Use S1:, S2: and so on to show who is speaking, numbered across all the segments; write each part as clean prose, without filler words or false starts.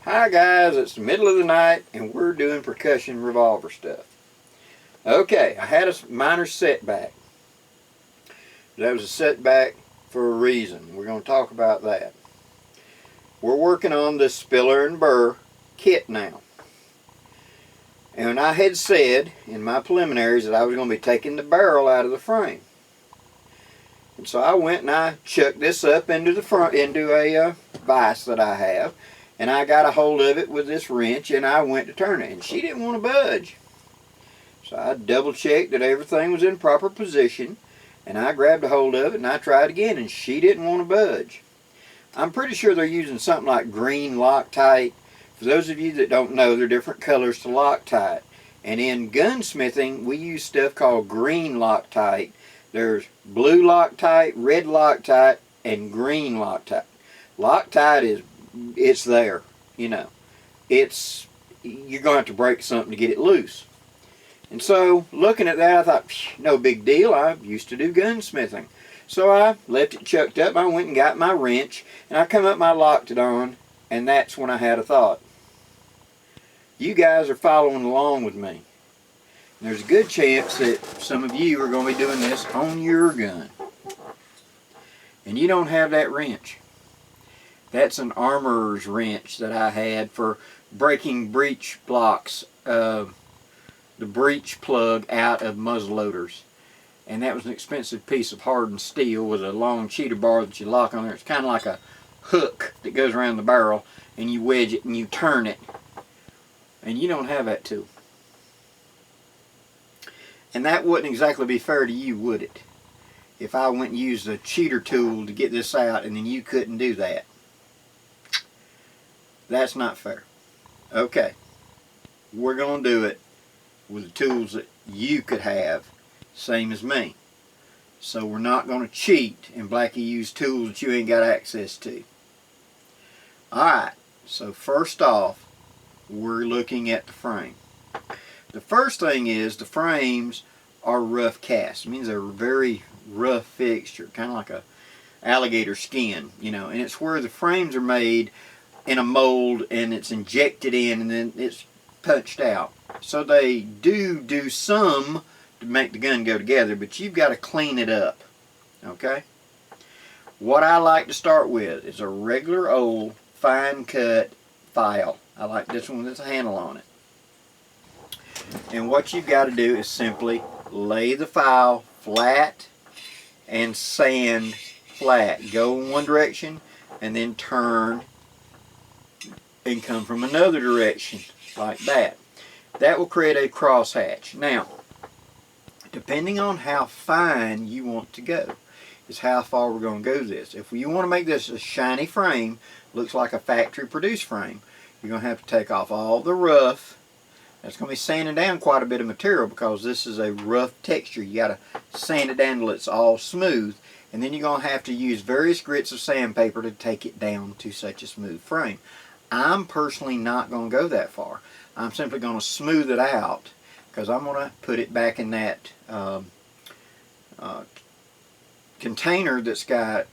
S1: Hi guys, it's the middle of the night and we're doing percussion revolver stuff. Okay, I had a minor setback. That was a setback for a reason. We're going to talk about that. We're working on this Spiller and Burr kit now. And I had said in my preliminaries that I was going to be taking the barrel out of the frame. And so I went and I chucked this up into a vise that I have. And I got a hold of it with this wrench and I went to turn it. And she didn't want to budge. So I double checked that everything was in proper position. And I grabbed a hold of it and I tried again and she didn't want to budge. I'm pretty sure they're using something like green Loctite. For those of you that don't know, there are different colors to Loctite. And in gunsmithing, we use stuff called green Loctite. There's blue Loctite, red Loctite, and green Loctite. Loctite it's there, you know. You're going to have to break something to get it loose. And so, looking at that, I thought, no big deal. I used to do gunsmithing. So I left it chucked up. I went and got my wrench, and I come up and I locked it on, and that's when I had a thought. You guys are following along with me. And there's a good chance that some of you are going to be doing this on your gun. And you don't have that wrench. That's an armorer's wrench that I had for breaking breech blocks, the breech plug out of muzzleloaders. And that was an expensive piece of hardened steel with a long cheater bar that you lock on there. It's kind of like a hook that goes around the barrel, and you wedge it and you turn it. And you don't have that tool. And that wouldn't exactly be fair to you, would it? If I went and used a cheater tool to get this out and then you couldn't do that. That's not fair. Okay, we're going to do it with the tools that you could have, same as me. So we're not going to cheat and Blackie use tools that you ain't got access to. Alright, so first off, we're looking at the frame. The first thing is the frames are rough cast. It means they're a very rough fixture, kind of like a alligator skin, you know, and it's where the frames are made in a mold and it's injected in and then it's punched out. So they do some to make the gun go together, but you've got to clean it up. Okay? What I like to start with is a regular old fine cut file. I like this one with a handle on it. And what you've got to do is simply lay the file flat and sand flat. Go in one direction and then turn and come from another direction like that. That will create a crosshatch. Now, depending on how fine you want to go is how far we're going to go this. If you want to make this a shiny frame, looks like a factory produced frame, you're going to have to take off all the rough. That's going to be sanding down quite a bit of material because this is a rough texture. You got to sand it down until it's all smooth, and then you're going to have to use various grits of sandpaper to take it down to such a smooth frame. I'm personally not going to go that far. I'm simply going to smooth it out because I'm going to put it back in that container that's got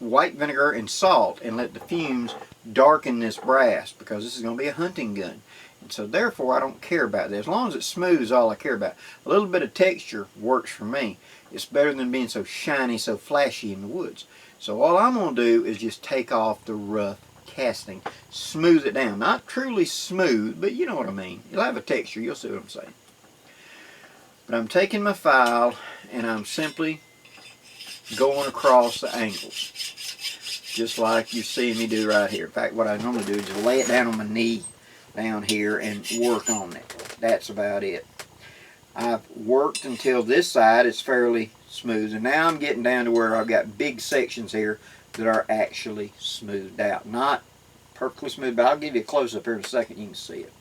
S1: white vinegar and salt and let the fumes darken this brass because this is going to be a hunting gun. And so therefore I don't care about that. As long as it's smooth is all I care about. A little bit of texture works for me. It's better than being so shiny, so flashy in the woods. So all I'm going to do is just take off the rough casting, smooth it down. Not truly smooth, but you know what I mean. It'll have a texture, you'll see what I'm saying. But I'm taking my file and I'm simply going across the angles. Just like you see me do right here. In fact, what I normally do is just lay it down on my knee down here and work on it. That's about it. I've worked until this side is fairly smooth, and now I'm getting down to where I've got big sections here that are actually smoothed out. Not perfectly smooth, but I'll give you a close-up here in a second. You can see it.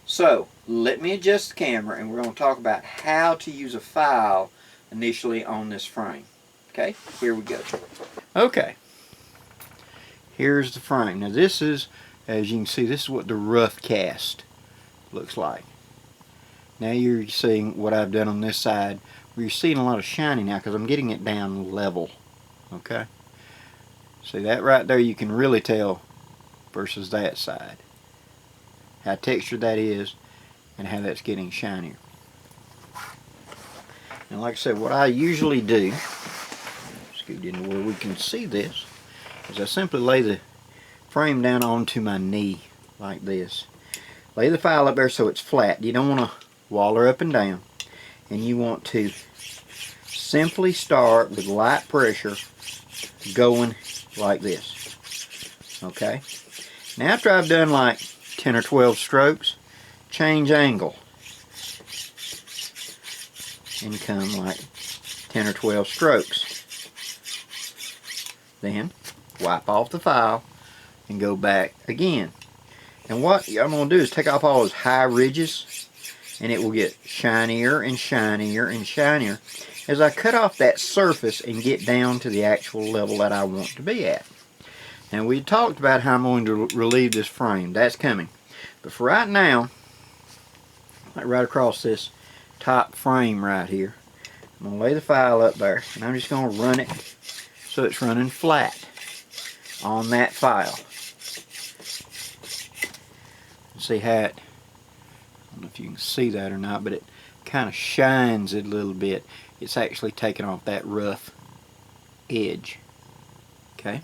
S1: So, let me adjust the camera, and we're going to talk about how to use a file initially on this frame. Okay, here we go. Okay, here's the frame. Now this is, as you can see, this is what the rough cast looks like. Now you're seeing what I've done on this side. You're seeing a lot of shiny now because I'm getting it down level. Okay, see that right there? You can really tell versus that side. How textured that is and how that's getting shinier. And like I said, what I usually do, scoot into where we can see this, is I simply lay the frame down onto my knee like this. Lay the file up there so it's flat. You don't want to waller up and down. And you want to simply start with light pressure going like this. Okay? Now after I've done like 10 or 12 strokes, change angle and come like 10 or 12 strokes. Then wipe off the file and go back again. And what I'm going to do is take off all those high ridges, and it will get shinier and shinier and shinier as I cut off that surface and get down to the actual level that I want to be at. Now we talked about how I'm going to relieve this frame. That's coming. But for right now, like right across this top frame right here, I'm going to lay the file up there, and I'm just going to run it so it's running flat on that file. See how it, I don't know if you can see that or not, but it kind of shines it a little bit. It's actually taking off that rough edge. Okay?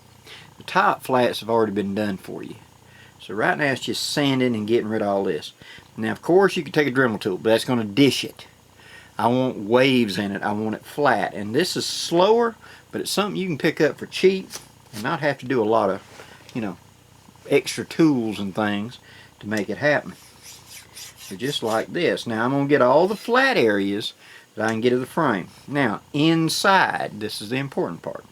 S1: The top flats have already been done for you. So right now it's just sanding and getting rid of all this. Now of course you can take a Dremel tool, but that's going to dish it. I want waves in it. I want it flat. And this is slower, but it's something you can pick up for cheap and not have to do a lot of, you know, extra tools and things to make it happen. So just like this. Now I'm going to get all the flat areas that I can get of the frame. Now inside, this is the important part.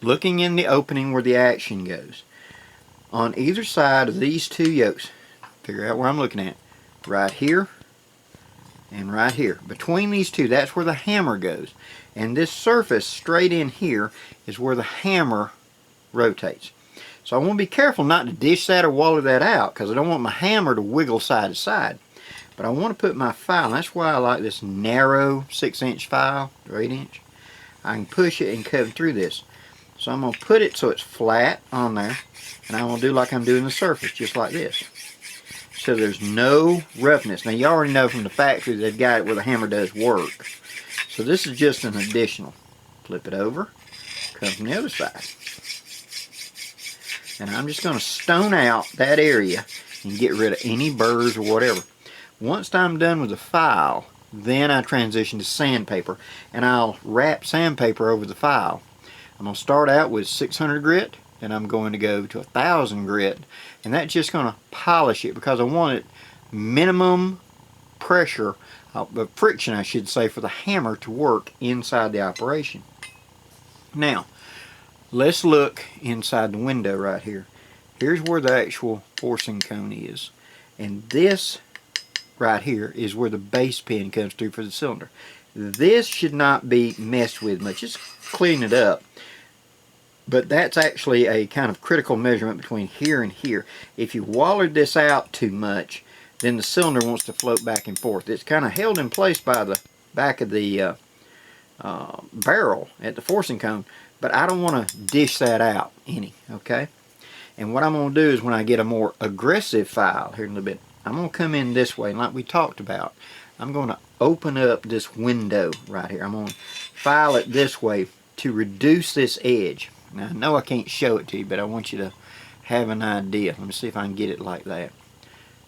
S1: Looking in the opening where the action goes. On either side of these two yokes, figure out where I'm looking at. Right here and right here. Between these two, that's where the hammer goes. And this surface straight in here is where the hammer rotates. So I want to be careful not to dish that or waller that out, because I don't want my hammer to wiggle side to side. But I want to put my file, and that's why I like this narrow 6-inch file, or 8-inch. I can push it and cut through this. So I'm going to put it so it's flat on there, and I'm going to do like I'm doing the surface, just like this. So there's no roughness. Now you already know from the factory they've got it where the hammer does work. So this is just an additional. Flip it over, come from the other side. And I'm just going to stone out that area and get rid of any burrs or whatever. Once I'm done with the file, then I transition to sandpaper, and I'll wrap sandpaper over the file. I'm going to start out with 600 grit, and I'm going to go to 1000 grit, and that's just going to polish it because I want it minimum pressure, friction I should say, for the hammer to work inside the operation. Now let's look inside the window right here. Here's where the actual forcing cone is, and this right here is where the base pin comes through for the cylinder. This should not be messed with much. Just clean it up. But that's actually a kind of critical measurement between here and here. If you wallered this out too much, then the cylinder wants to float back and forth. It's kind of held in place by the back of the barrel at the forcing cone, but I don't want to dish that out any, okay? And what I'm going to do is when I get a more aggressive file here in a little bit, I'm going to come in this way, like we talked about. I'm going to open up this window right here. I'm going to file it this way to reduce this edge. Now I know I can't show it to you, but I want you to have an idea. Let me see if I can get it like that.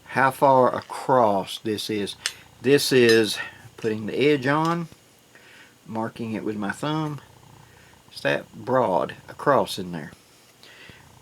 S1: How far across this is. This is putting the edge on, marking it with my thumb. It's that broad across in there.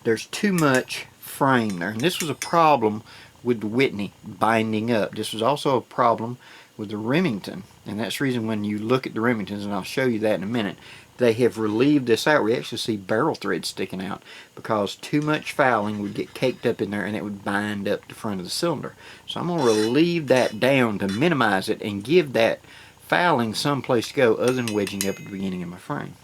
S1: There's too much frame there, and this was a problem with the Whitney binding up. This was also a problem with the Remington, and that's the reason when you look at the Remingtons, and I'll show you that in a minute, they have relieved this out. We actually see barrel threads sticking out because too much fouling would get caked up in there and it would bind up the front of the cylinder. So I'm going to relieve that down to minimize it and give that fouling some place to go other than wedging up at the beginning of my frame.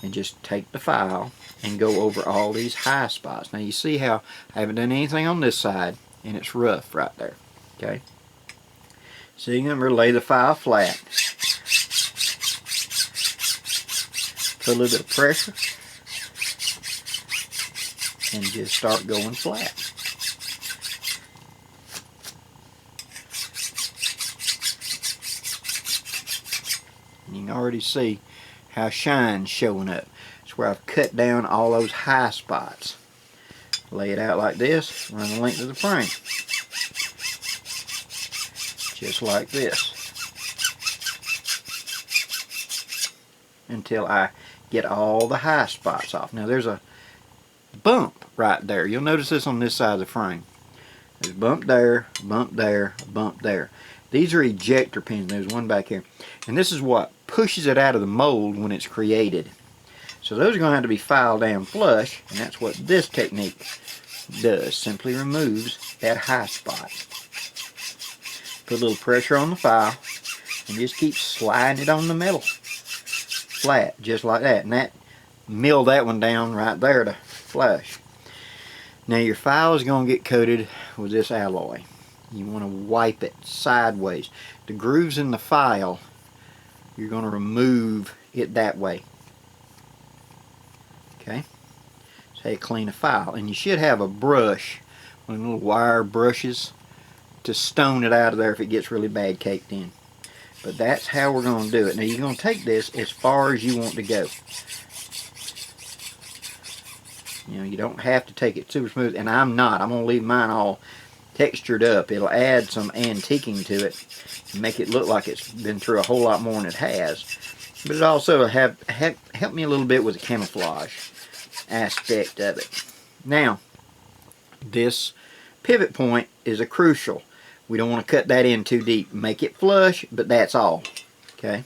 S1: And just take the file and go over all these high spots. Now you see how I haven't done anything on this side and it's rough right there. Okay. So you can lay the file flat. Put a little bit of pressure. and just start going flat. And you can already see how shine's showing up. It's where I've cut down all those high spots. Lay it out like this, run the length of the frame. Just like this. Until I get all the high spots off. Now there's a bump right there. You'll notice this on this side of the frame. There's a bump there, a bump there, a bump there. These are ejector pins. There's one back here. And this is what pushes it out of the mold when it's created. So those are going to have to be filed down flush, and that's what this technique does. Simply removes that high spot. Put a little pressure on the file and just keep sliding it on the metal. Flat, just like that. And that milled that one down right there to flush. Now your file is going to get coated with this alloy. You want to wipe it sideways. The grooves in the file, you're going to remove it that way. Okay? That's how you clean a file. And you should have a brush, one of the little wire brushes, to stone it out of there if it gets really bad caked in. But that's how we're going to do it. Now you're going to take this as far as you want to go. You know, you don't have to take it super smooth, and I'm not. I'm going to leave mine all textured up. It'll add some antiquing to it and make it look like it's been through a whole lot more than it has. But it also help me a little bit with the camouflage aspect of it. Now, this pivot point is a crucial. We don't want to cut that in too deep. Make it flush, but that's all. Okay?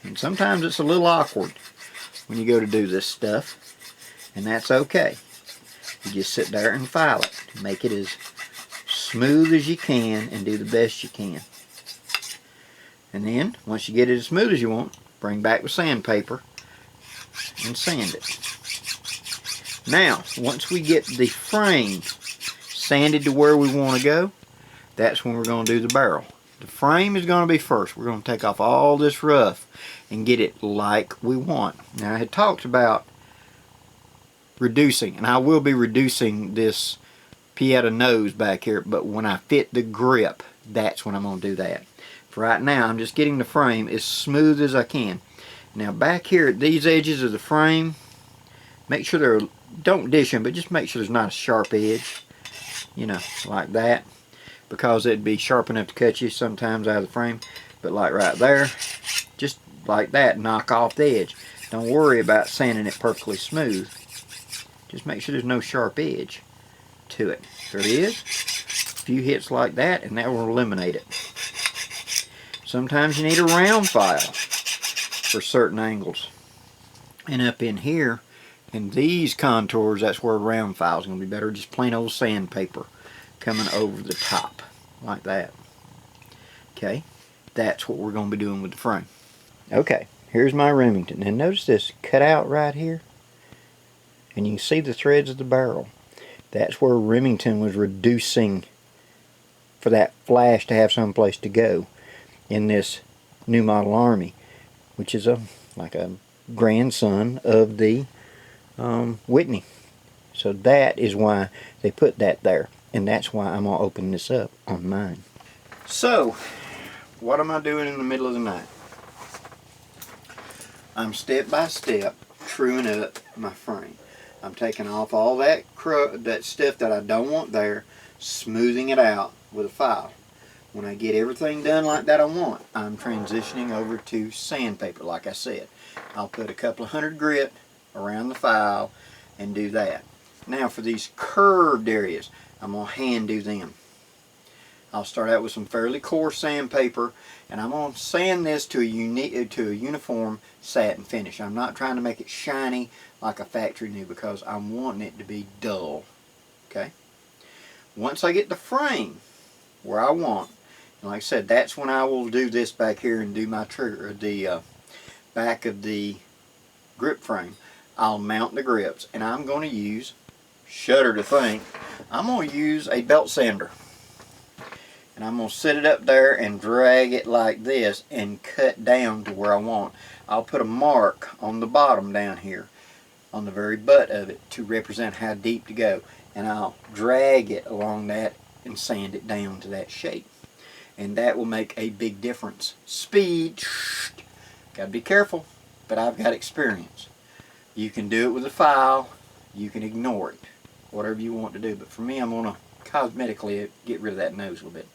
S1: And sometimes it's a little awkward when you go to do this stuff. And that's okay. You just sit there and file it. Make it as smooth as you can and do the best you can. And then, once you get it as smooth as you want, bring back the sandpaper and sand it. Now, once we get the frame sanded to where we want to go, that's when we're going to do the barrel. The frame is going to be first. We're going to take off all this rough and get it like we want. Now, I had talked about reducing, and I will be reducing this pieta nose back here, but when I fit the grip, that's when I'm going to do that. For right now, I'm just getting the frame as smooth as I can. Now back here at these edges of the frame, make sure they're, don't dish them, but just make sure there's not a sharp edge, you know, like that, because it'd be sharp enough to cut you sometimes out of the frame. But like right there, just like that, knock off the edge. Don't worry about sanding it perfectly smooth. Just make sure there's no sharp edge to it. There it is. A few hits like that, and that will eliminate it. Sometimes you need a round file for certain angles. And up in here, in these contours, that's where a round file is going to be better. Just plain old sandpaper coming over the top, like that. Okay, that's what we're going to be doing with the frame. Okay, here's my Remington. And notice this cutout right here. And you can see the threads of the barrel. That's where Remington was reducing for that flash to have some place to go in this new model Army, which is like a grandson of the Whitney. So that is why they put that there, and that's why I'm going to open this up on mine. So, what am I doing in the middle of the night? I'm step by step truing up my frame. I'm taking off all that stuff that I don't want there, smoothing it out with a file. When I get everything done like that I want, I'm transitioning over to sandpaper, like I said. I'll put a couple of hundred grit around the file and do that. Now for these curved areas, I'm going to hand do them. I'll start out with some fairly coarse sandpaper, and I'm going to sand this to a uniform satin finish. I'm not trying to make it shiny like a factory new because I'm wanting it to be dull. Okay. Once I get the frame where I want, and like I said, that's when I will do this back here and do my trigger, the back of the grip frame. I'll mount the grips, and I'm going to use, shudder to think, I'm going to use a belt sander. And I'm going to set it up there and drag it like this and cut down to where I want. I'll put a mark on the bottom down here on the very butt of it to represent how deep to go. And I'll drag it along that and sand it down to that shape. And that will make a big difference. Speed, got to be careful, but I've got experience. You can do it with a file, you can ignore it, whatever you want to do. But for me, I'm going to cosmetically get rid of that nose a little bit.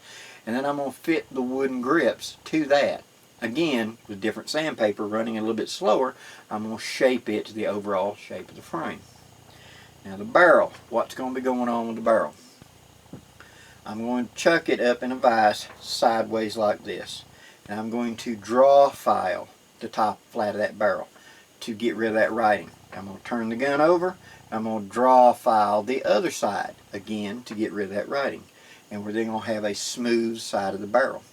S1: And then I'm going to fit the wooden grips to that. Again, with different sandpaper running a little bit slower, I'm going to shape it to the overall shape of the frame. Now the barrel, what's going to be going on with the barrel? I'm going to chuck it up in a vise sideways like this. And I'm going to draw file the top flat of that barrel to get rid of that writing. I'm going to turn the gun over. I'm going to draw file the other side again to get rid of that writing. And we're then going to have a smooth side of the barrel.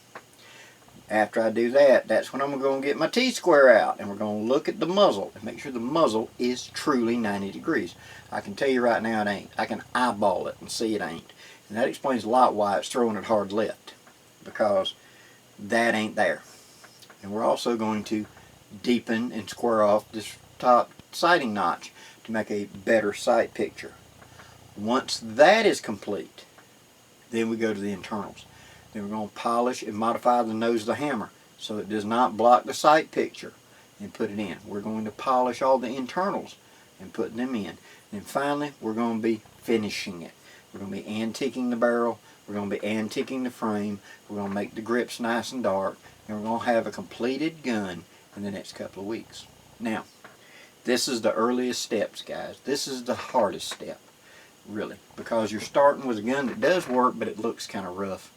S1: After I do that, that's when I'm going to get my T-square out, and we're going to look at the muzzle and make sure the muzzle is truly 90 degrees. I can tell you right now it ain't. I can eyeball it and see it ain't. And that explains a lot why it's throwing it hard left, because that ain't there. And we're also going to deepen and square off this top sighting notch to make a better sight picture. Once that is complete, then we go to the internals. Then we're going to polish and modify the nose of the hammer so it does not block the sight picture and put it in. We're going to polish all the internals and put them in. And finally, we're going to be finishing it. We're going to be antiquing the barrel. We're going to be antiquing the frame. We're going to make the grips nice and dark. And we're going to have a completed gun in the next couple of weeks. Now, this is the earliest steps, guys. This is the hardest step, really, because you're starting with a gun that does work, but it looks kind of rough.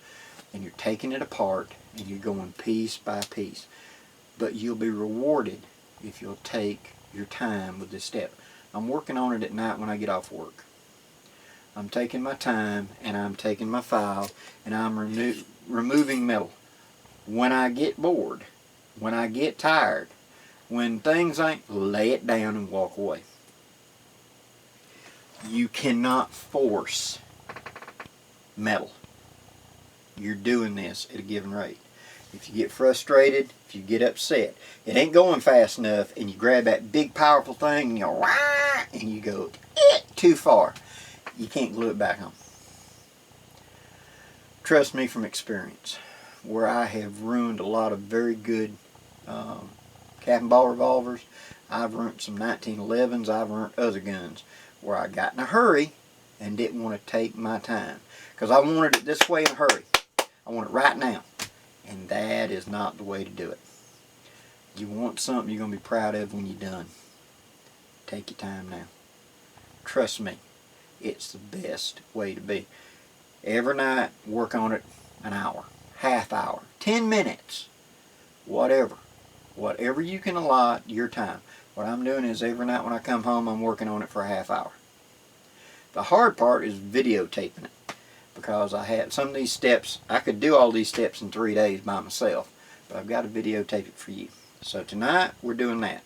S1: And you're taking it apart and you're going piece by piece. But you'll be rewarded if you'll take your time with this step. I'm working on it at night when I get off work. I'm taking my time and I'm taking my file and I'm removing metal. When I get bored, when I get tired, when things ain't, lay it down and walk away. You cannot force metal. You're doing this at a given rate. If you get frustrated, if you get upset, it ain't going fast enough, and you grab that big powerful thing and you go, wah, and you go too far, you can't glue it back on. Trust me from experience, where I have ruined a lot of very good cap and ball revolvers. I've ruined some 1911s. I've ruined other guns where I got in a hurry and didn't want to take my time because I wanted it this way in a hurry. I want it right now. And that is not the way to do it. You want something you're going to be proud of when you're done. Take your time now. Trust me, it's the best way to be. Every night, work on it an hour, half hour, 10 minutes, whatever. Whatever you can allot your time. What I'm doing is every night when I come home, I'm working on it for a half hour. The hard part is videotaping it. Because I had some of these steps, I could do all these steps in 3 days by myself, but I've got to videotape it for you. So tonight we're doing that.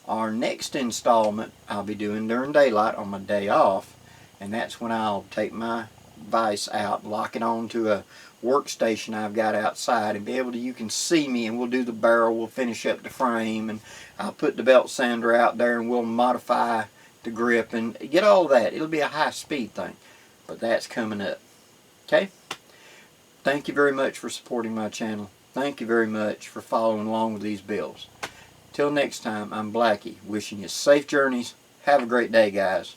S1: Our next installment I'll be doing during daylight on my day off, and that's when I'll take my vise out, lock it onto a workstation I've got outside, and be able to, you can see me, and we'll do the barrel, we'll finish up the frame, and I'll put the belt sander out there, and we'll modify the grip and get all that. It'll be a high speed thing, but that's coming up. Okay? Thank you very much for supporting my channel. Thank you very much for following along with these builds. Till next time, I'm Blackie, wishing you safe journeys. Have a great day, guys.